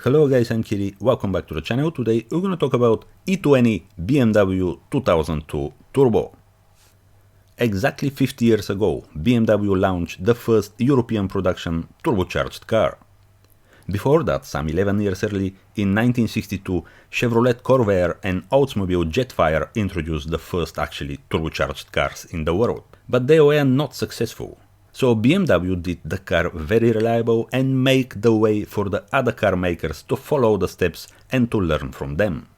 Hello guys, I'm Kiri, welcome back to the channel. Today we're gonna talk about E20 BMW 2002 Turbo. Exactly 50 years ago, BMW launched the first European production turbocharged car. Before that, some 11 years early, in 1962, Chevrolet Corvair and Oldsmobile Jetfire introduced the first actually turbocharged cars in the world, but they were not successful. So BMW did the car very reliable and make the way for the other car makers to follow the steps and to learn from them.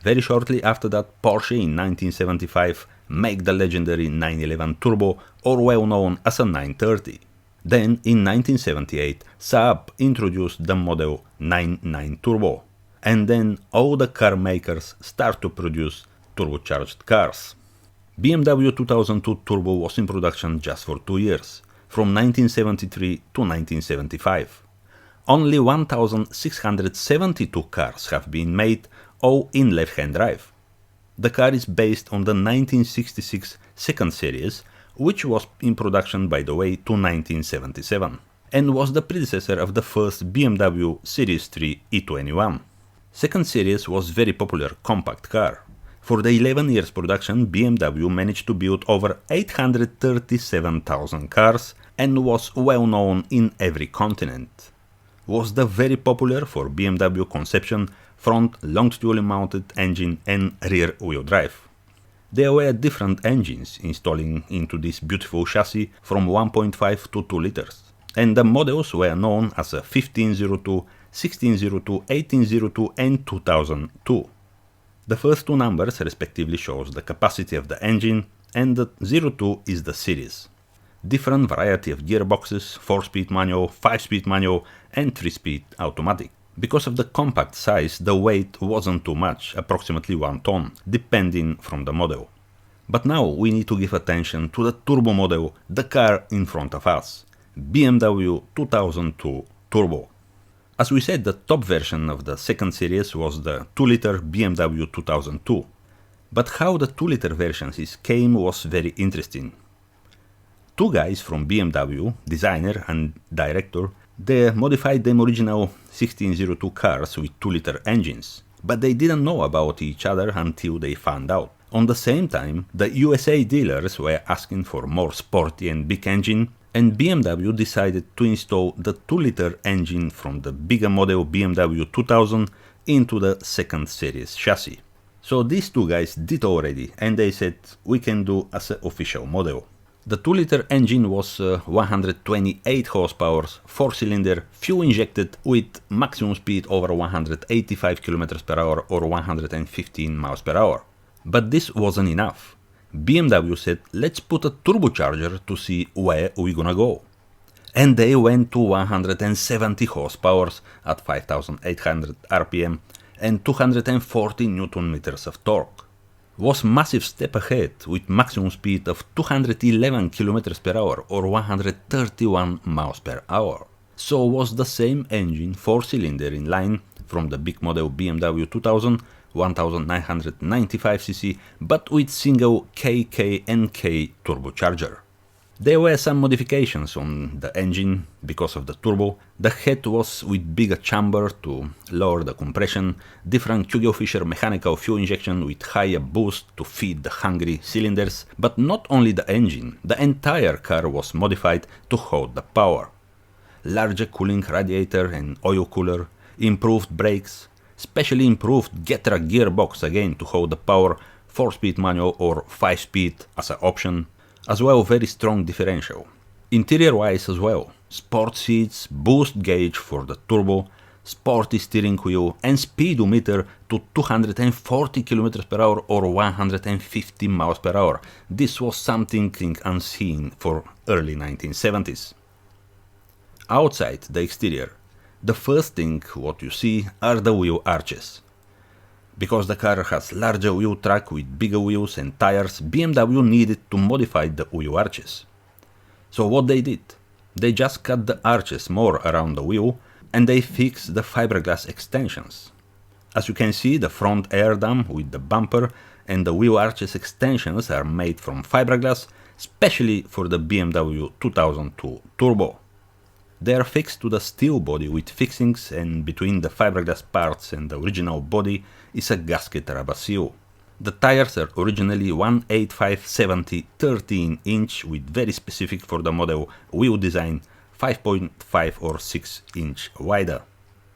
Very shortly after that, Porsche in 1975 made the legendary 911 Turbo, or well known as a 930. Then in 1978, Saab introduced the model 99 Turbo. And then all the car makers start to produce turbocharged cars. BMW 2002 Turbo was in production just for 2 years, from 1973 to 1975. Only 1,672 cars have been made, all in left-hand drive. The car is based on the 1966 second series, which was in production by the way to 1977, and was the predecessor of the first BMW Series 3 E21. Second series was very popular compact car. For the 11 years production, BMW managed to build over 837,000 cars and was well known in every continent. Was the very popular for BMW conception, front longitudinally mounted engine and rear wheel drive. There were different engines installing into this beautiful chassis from 1.5 to 2 liters, and the models were known as a 1502, 1602, 1802 and 2002. The first two numbers respectively shows the capacity of the engine, and the 02 is the series. Different variety of gearboxes, 4-speed manual, 5-speed manual and 3-speed automatic. Because of the compact size, the weight wasn't too much, approximately 1 ton, depending from the model. But now we need to give attention to the turbo model, the car in front of us, BMW 2002 Turbo. As we said, the top version of the second series was the 2-liter BMW 2002. But how the 2-liter versions came was very interesting. Two guys from BMW, designer and director, they modified them original 1602 cars with 2-liter engines, but they didn't know about each other until they found out. On the same time, the USA dealers were asking for more sporty and big engine, and BMW decided to install the 2-liter engine from the bigger model BMW 2000 into the second series chassis. So these two guys did already, and they said we can do as an official model. The 2-liter engine was 128 horsepower, 4-cylinder, fuel injected with maximum speed over 185 km per hour or 115 miles per hour. But this wasn't enough. BMW said, let's put a turbocharger to see where we're gonna go. And they went to 170 horsepower at 5,800 RPM and 240 Newton meters of torque. Was massive step ahead with maximum speed of 211 km per hour or 131 miles per hour. So was the same engine 4-cylinder in line from the big model BMW 2000, 1995cc, but with single KK and K turbocharger. There were some modifications on the engine because of the turbo. The head was with bigger chamber to lower the compression, different Kugel-Fischer mechanical fuel injection with higher boost to feed the hungry cylinders, but not only the engine, the entire car was modified to hold the power. Larger cooling radiator and oil cooler, improved brakes, specially improved Getra gearbox again to hold the power, 4-speed manual or 5-speed as an option, as well very strong differential. Interior wise as well, sport seats, boost gauge for the turbo, sporty steering wheel and speedometer to 240 km per hour or 150 miles per hour. This was something unseen for early 1970s. Outside the exterior, the first thing what you see are the wheel arches. Because the car has larger wheel track with bigger wheels and tires, BMW needed to modify the wheel arches. So what they did? They just cut the arches more around the wheel and they fixed the fiberglass extensions. As you can see, the front air dam with the bumper and the wheel arches extensions are made from fiberglass, specially for the BMW 2002 Turbo. They are fixed to the steel body with fixings, and between the fiberglass parts and the original body is a gasket rubber seal. The tires are originally 185/70 13-inch with very specific for the model wheel design 5.5 or 6 inch wider.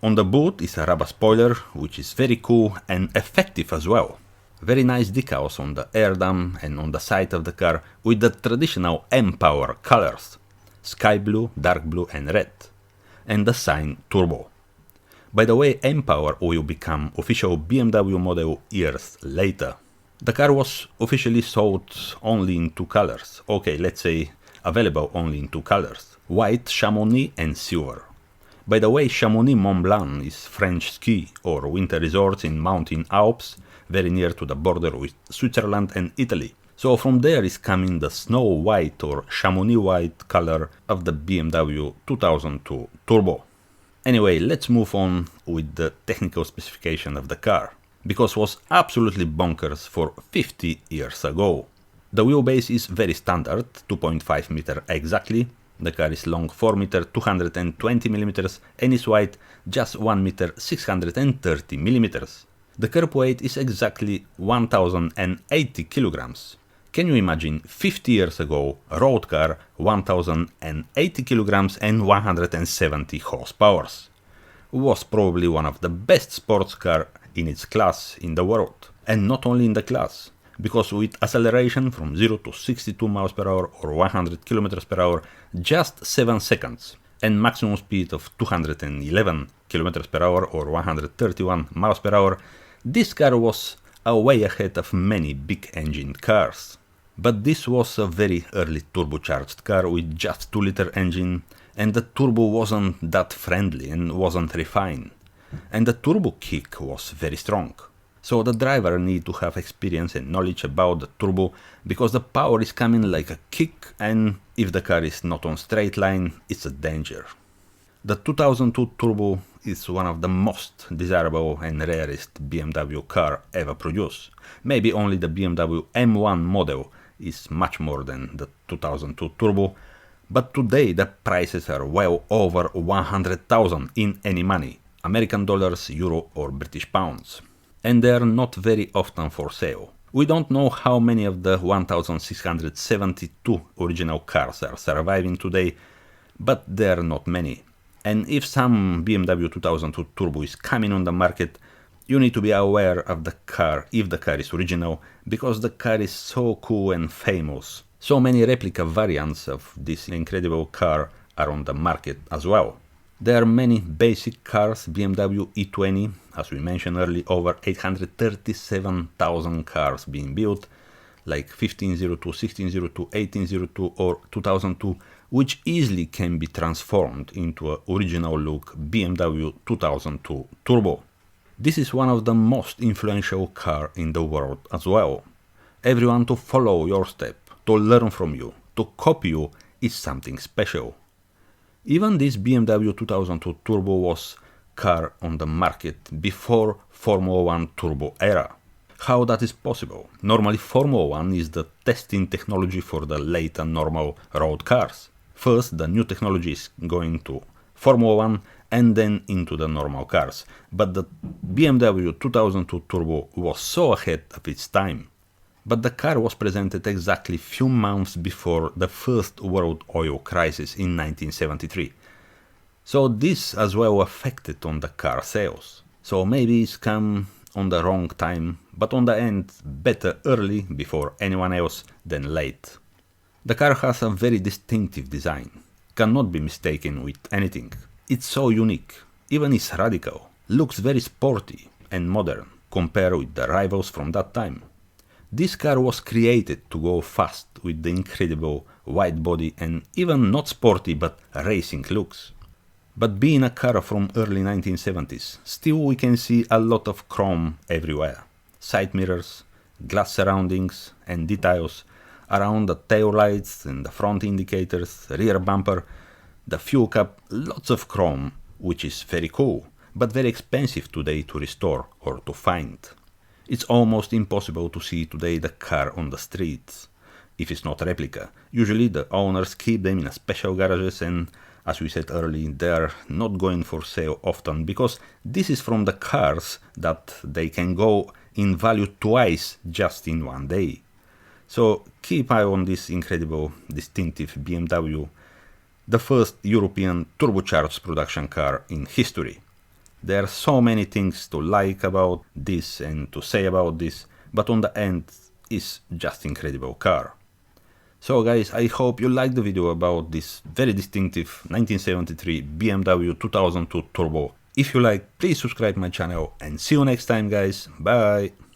On the boot is a rubber spoiler, which is very cool and effective as well. Very nice decals on the air dam and on the side of the car with the traditional M-Power colors: sky blue, dark blue and red, and the sign Turbo. By the way, M-Power will become official BMW model years later. The car was officially sold only in two colors, let's say available only in two colors: white Chamonix and silver. By the way, Chamonix Mont Blanc is French ski or winter resorts in mountain Alps, very near to the border with Switzerland and Italy. So from there is coming the snow white or Chamonix white color of the BMW 2002 Turbo. Anyway, let's move on with the technical specification of the car, because it was absolutely bonkers for 50 years ago. The wheelbase is very standard, 2.5 meter exactly. The car is long 4 meter 220 millimeters and is wide just 1 meter 630 millimeters. The curb weight is exactly 1080 kilograms. Can you imagine 50 years ago, a road car 1080 kilograms and 170 horsepower? Was probably one of the best sports car in its class in the world. And not only in the class, because with acceleration from 0 to 62 miles per hour or 100 kilometers per hour just 7 seconds, and maximum speed of 211 kilometers per hour or 131 miles per hour, this car was way ahead of many big engine cars. But this was a very early turbocharged car with just 2-liter engine, and the turbo wasn't that friendly and wasn't refined. And the turbo kick was very strong. So the driver need to have experience and knowledge about the turbo, because the power is coming like a kick, and if the car is not on straight line, it's a danger. The 2002 Turbo is one of the most desirable and rarest BMW car ever produced. Maybe only the BMW M1 model is much more than the 2002 Turbo, but today the prices are well over 100,000 in any money, American dollars, euro or British pounds. And they are not very often for sale. We don't know how many of the 1672 original cars are surviving today, but there are not many. And if some BMW 2002 Turbo is coming on the market, you need to be aware of the car if the car is original, because the car is so cool and famous. So many replica variants of this incredible car are on the market as well. There are many basic cars, BMW E20, as we mentioned earlier, over 837,000 cars being built, like 1502, 1602, 1802 or 2002, which easily can be transformed into an original look BMW 2002 Turbo. This is one of the most influential cars in the world as well. Everyone to follow your step, to learn from you, to copy you is something special. Even this BMW 2002 Turbo was car on the market before Formula 1 Turbo era. How that is possible? Normally Formula 1 is the testing technology for the later normal road cars. First the new technology is going to Formula 1 and then into the normal cars. But the BMW 2002 Turbo was so ahead of its time. But the car was presented exactly few months before the first world oil crisis in 1973. So this as well affected on the car sales. So maybe it's come on the wrong time, but on the end better early before anyone else than late. The car has a very distinctive design, cannot be mistaken with anything. It's so unique, even it's radical, looks very sporty and modern compared with the rivals from that time. This car was created to go fast with the incredible wide body and even not sporty but racing looks. But being a car from early 1970s, still we can see a lot of chrome everywhere. Side mirrors, glass surroundings and details around the tail lights and the front indicators, rear bumper, the fuel cap, lots of chrome, which is very cool, but very expensive today to restore or to find. It's almost impossible to see today the car on the streets, if it's not replica. Usually the owners keep them in special garages and As we said earlier, they're not going for sale often because this is from the cars that they can go in value twice just in one day. So keep eye on this incredible, distinctive BMW, the first European turbocharged production car in history. There are so many things to like about this and to say about this, but on the end, it's just incredible car. So guys, I hope you liked the video about this very distinctive 1973 BMW 2002 Turbo. If you like, please subscribe my channel and see you next time guys, bye!